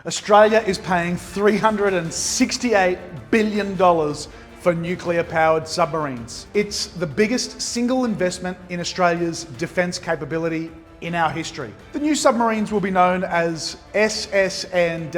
Australia is paying $368 billion for nuclear-powered submarines. It's the biggest single investment in Australia's defence capability in our history. The new submarines will be known as SSN-AUKUS,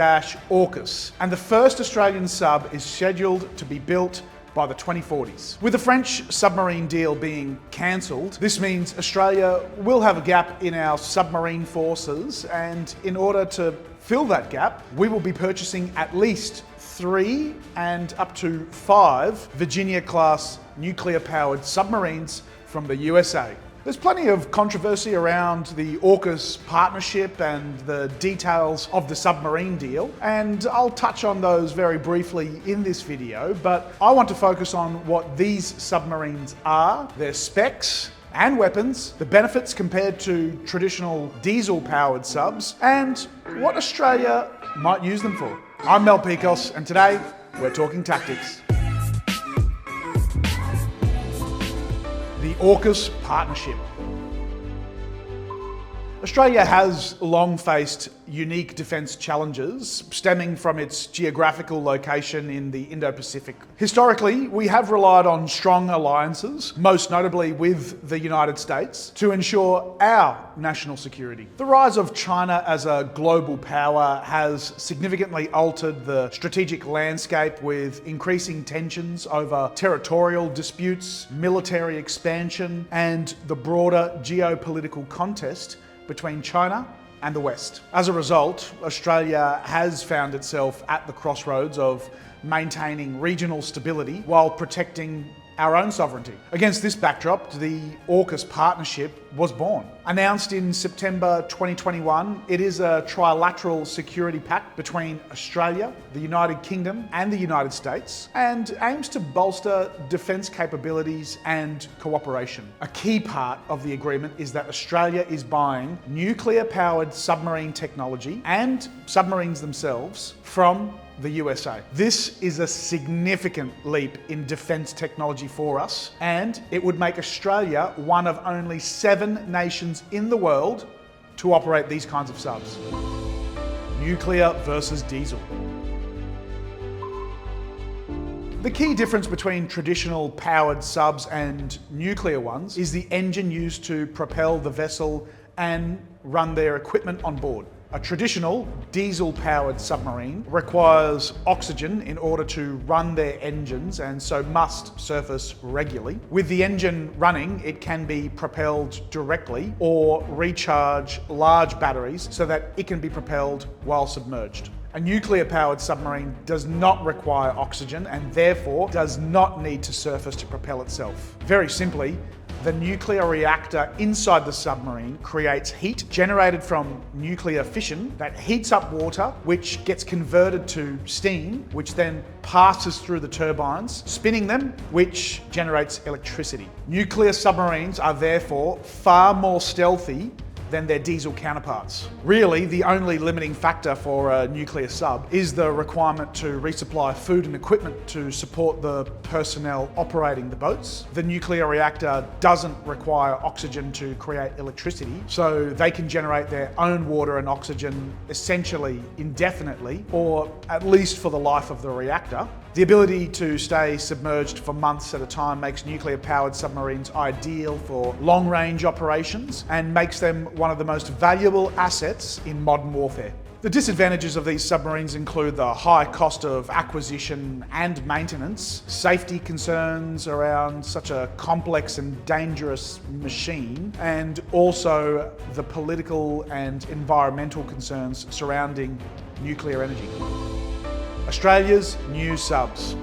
and the first Australian sub is scheduled to be built by the 2040s. With the French submarine deal being cancelled, this means Australia will have a gap in our submarine forces, and in order to fill that gap, we will be purchasing at least 3 and up to 5 Virginia-class nuclear-powered submarines from the USA. There's plenty of controversy around the AUKUS partnership and the details of the submarine deal, and I'll touch on those very briefly in this video, but I want to focus on what these submarines are, their specs and weapons, the benefits compared to traditional diesel-powered subs, and what Australia might use them for. I'm Pikos, and today we're talking tactics. The AUKUS Partnership. Australia has long faced unique defence challenges stemming from its geographical location in the Indo-Pacific. Historically, we have relied on strong alliances, most notably with the United States, to ensure our national security. The rise of China as a global power has significantly altered the strategic landscape, with increasing tensions over territorial disputes, military expansion, and the broader geopolitical contest between China and the West. As a result, Australia has found itself at the crossroads of maintaining regional stability while protecting our own sovereignty. Against this backdrop, the AUKUS Partnership was born. Announced in September 2021, it is a trilateral security pact between Australia, the United Kingdom, and the United States, and aims to bolster defence capabilities and cooperation. A key part of the agreement is that Australia is buying nuclear-powered submarine technology and submarines themselves from the USA. This is a significant leap in defence technology for us, and it would make Australia one of only 7 nations in the world to operate these kinds of subs. Nuclear versus diesel. The key difference between traditional powered subs and nuclear ones is the engine used to propel the vessel and run their equipment on board. A traditional diesel-powered submarine requires oxygen in order to run their engines, and so must surface regularly. With the engine running, it can be propelled directly or recharge large batteries so that it can be propelled while submerged. A nuclear-powered submarine does not require oxygen and therefore does not need to surface to propel itself. Very simply, the nuclear reactor inside the submarine creates heat generated from nuclear fission that heats up water, which gets converted to steam, which then passes through the turbines, spinning them, which generates electricity. Nuclear submarines are therefore far more stealthy than their diesel counterparts. Really, the only limiting factor for a nuclear sub is the requirement to resupply food and equipment to support the personnel operating the boats. The nuclear reactor doesn't require oxygen to create electricity, so they can generate their own water and oxygen essentially indefinitely, or at least for the life of the reactor. The ability to stay submerged for months at a time makes nuclear-powered submarines ideal for long-range operations and makes them one of the most valuable assets in modern warfare. The disadvantages of these submarines include the high cost of acquisition and maintenance, safety concerns around such a complex and dangerous machine, and also the political and environmental concerns surrounding nuclear energy. Australia's new subs.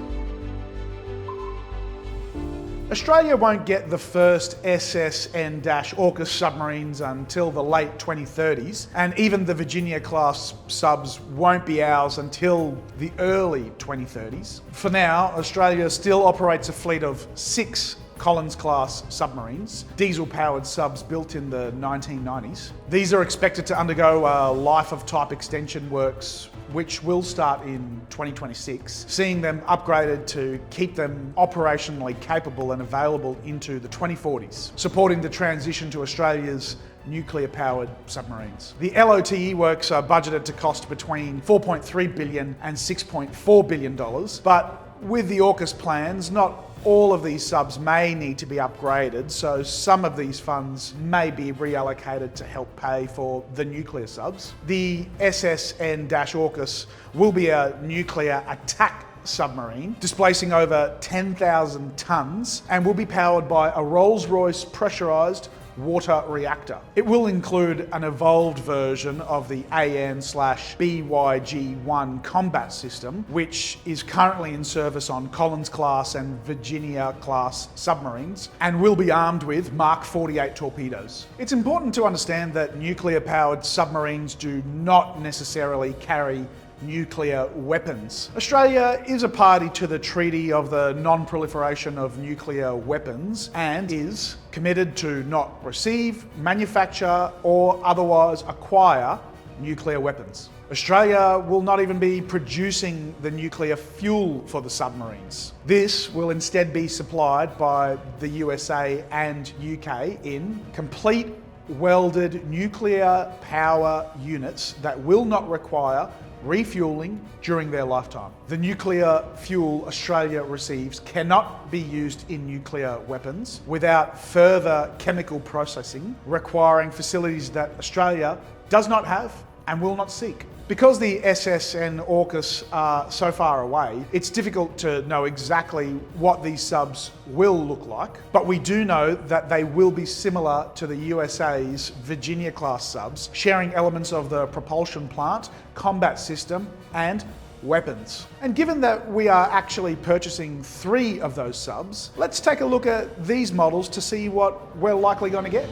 Australia won't get the first SSN-AUKUS submarines until the late 2030s, and even the Virginia-class subs won't be ours until the early 2030s. For now, Australia still operates a fleet of 6 Collins-class submarines, diesel-powered subs built in the 1990s. These are expected to undergo a life of type extension works which will start in 2026, seeing them upgraded to keep them operationally capable and available into the 2040s, supporting the transition to Australia's nuclear-powered submarines. The LOTE works are budgeted to cost between $4.3 billion and $6.4 billion, but with the AUKUS plans, not all of these subs may need to be upgraded, so some of these funds may be reallocated to help pay for the nuclear subs. The SSN-AUKUS will be a nuclear attack submarine, displacing over 10,000 tonnes, and will be powered by a Rolls-Royce pressurised water reactor. It will include an evolved version of the AN/BYG-1 combat system, which is currently in service on Collins-class and Virginia-class submarines, and will be armed with Mark 48 torpedoes. It's important to understand that nuclear-powered submarines do not necessarily carry nuclear weapons. Australia is a party to the Treaty of the Non-Proliferation of Nuclear Weapons and is committed to not receive, manufacture, or otherwise acquire nuclear weapons. Australia will not even be producing the nuclear fuel for the submarines. This will instead be supplied by the USA and UK in complete welded nuclear power units that will not require refueling during their lifetime. The nuclear fuel Australia receives cannot be used in nuclear weapons without further chemical processing, requiring facilities that Australia does not have and will not seek. Because the SSN AUKUS are so far away, it's difficult to know exactly what these subs will look like, but we do know that they will be similar to the USA's Virginia-class subs, sharing elements of the propulsion plant, combat system, and weapons. And given that we are actually purchasing 3 of those subs, let's take a look at these models to see what we're likely going to get.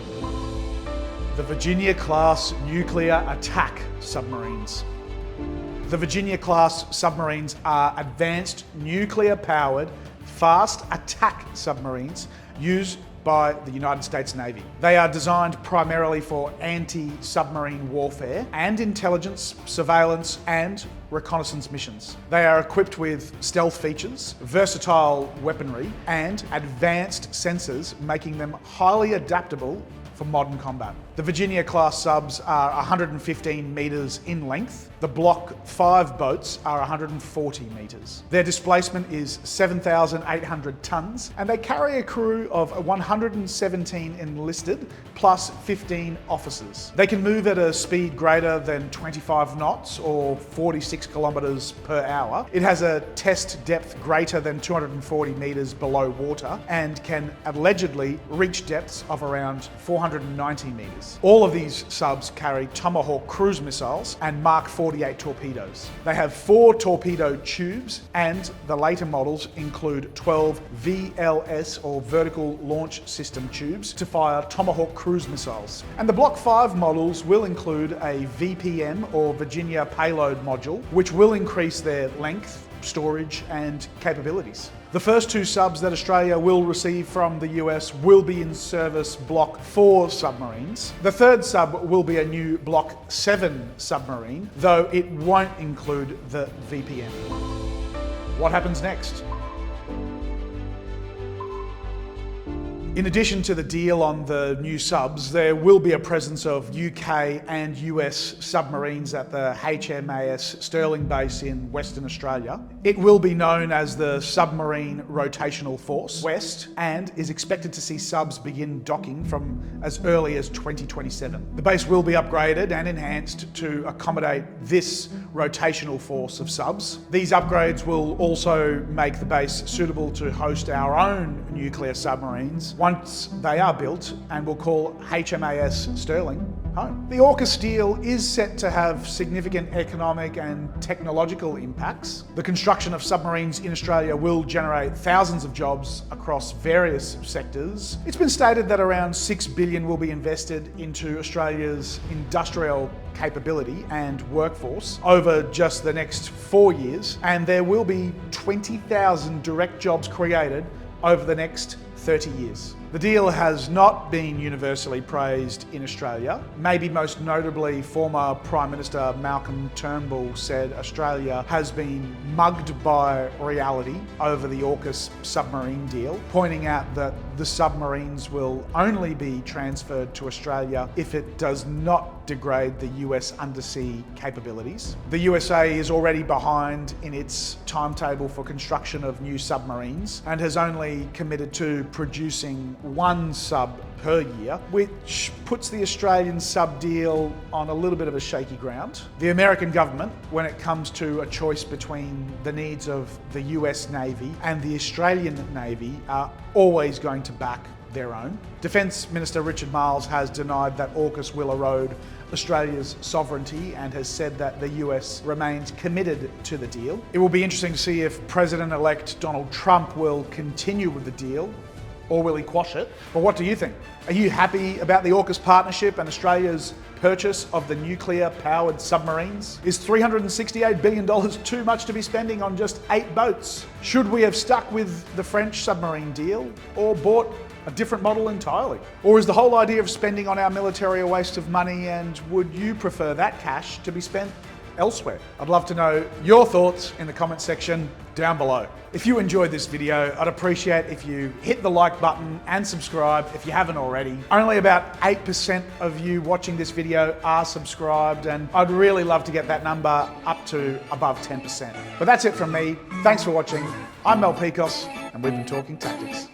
The Virginia-class nuclear attack submarines. The Virginia-class submarines are advanced nuclear-powered fast attack submarines used by the United States Navy. They are designed primarily for anti-submarine warfare and intelligence, surveillance, and reconnaissance missions. They are equipped with stealth features, versatile weaponry, and advanced sensors, making them highly adaptable for modern combat. The Virginia-class subs are 115 metres in length. The Block 5 boats are 140 metres. Their displacement is 7,800 tonnes, and they carry a crew of 117 enlisted, plus 15 officers. They can move at a speed greater than 25 knots, or 46 kilometres per hour. It has a test depth greater than 240 metres below water, and can allegedly reach depths of around 490 metres. All of these subs carry Tomahawk cruise missiles and Mark 48 torpedoes. They have 4 torpedo tubes, and the later models include 12 VLS or vertical launch system tubes to fire Tomahawk cruise missiles. And the Block 5 models will include a VPM or Virginia payload module, which will increase their length, storage, and capabilities. The first 2 subs that Australia will receive from the US will be in service Block 4 submarines. The third sub will be a new Block 7 submarine, though it won't include the VPM. What happens next? In addition to the deal on the new subs, there will be a presence of UK and US submarines at the HMAS Stirling base in Western Australia. It will be known as the Submarine Rotational Force West, and is expected to see subs begin docking from as early as 2027. The base will be upgraded and enhanced to accommodate this rotational force of subs. These upgrades will also make the base suitable to host our own nuclear submarines once they are built, and we'll call HMAS Stirling home. The AUKUS deal is set to have significant economic and technological impacts. The construction of submarines in Australia will generate thousands of jobs across various sectors. It's been stated that around $6 billion will be invested into Australia's industrial capability and workforce over just the next 4 years, and there will be 20,000 direct jobs created over the next 30 years. The deal has not been universally praised in Australia. Maybe most notably, former Prime Minister Malcolm Turnbull said Australia has been mugged by reality over the AUKUS submarine deal, pointing out that the submarines will only be transferred to Australia if it does not degrade the US undersea capabilities. The USA is already behind in its timetable for construction of new submarines and has only committed to producing one sub per year, which puts the Australian sub deal on a little bit of a shaky ground. The American government, when it comes to a choice between the needs of the US Navy and the Australian Navy, are always going to back their own. Defence Minister Richard Marles has denied that AUKUS will erode Australia's sovereignty and has said that the US remains committed to the deal. It will be interesting to see if President-elect Donald Trump will continue with the deal or will he quash it? But what do you think? Are you happy about the AUKUS partnership and Australia's purchase of the nuclear-powered submarines? Is $368 billion too much to be spending on just 8 boats? Should we have stuck with the French submarine deal or bought a different model entirely? Or is the whole idea of spending on our military a waste of money, and would you prefer that cash to be spent elsewhere? I'd love to know your thoughts in the comment section down below. If you enjoyed this video, I'd appreciate if you hit the like button and subscribe if you haven't already. Only about 8% of you watching this video are subscribed, and I'd really love to get that number up to above 10%. But that's it from me. Thanks for watching. I'm Pikos, and we've been talking tactics.